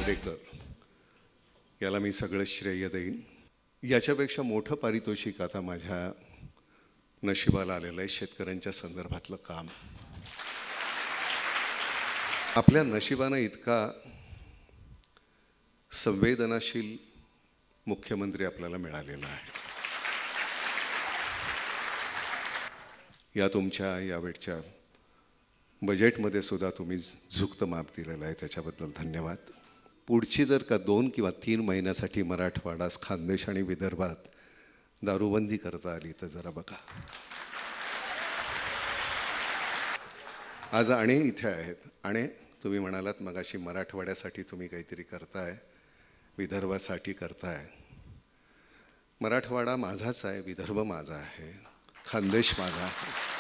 नार्वेकर याला मी सगळं श्रेय देईन. याच्यापेक्षा मोठं पारितोषिक आता माझ्या नशिबाला आलेलं आहे. शेतकऱ्यांच्या संदर्भातलं काम आपल्या नशिबानं इतका संवेदनाशील मुख्यमंत्री आपल्याला मिळालेला आहे. या तुमच्या यावेळच्या बजेटमध्ये सुद्धा तुम्ही झुकतं माप दिलेलं आहे, त्याच्याबद्दल धन्यवाद. पुढची जर का 2 किंवा 3 महिन्यासाठी मराठवाडा, खानदेश आणि विदर्भात दारूबंदी करता आली तर जरा बघा. आज आणि इथे आहेत आणि तुम्ही म्हणालात मगाशी मराठवाड्यासाठी तुम्ही काहीतरी करताय, विदर्भासाठी करताय. मराठवाडा माझाच आहे, विदर्भ माझा आहे, खानदेश माझा आहे.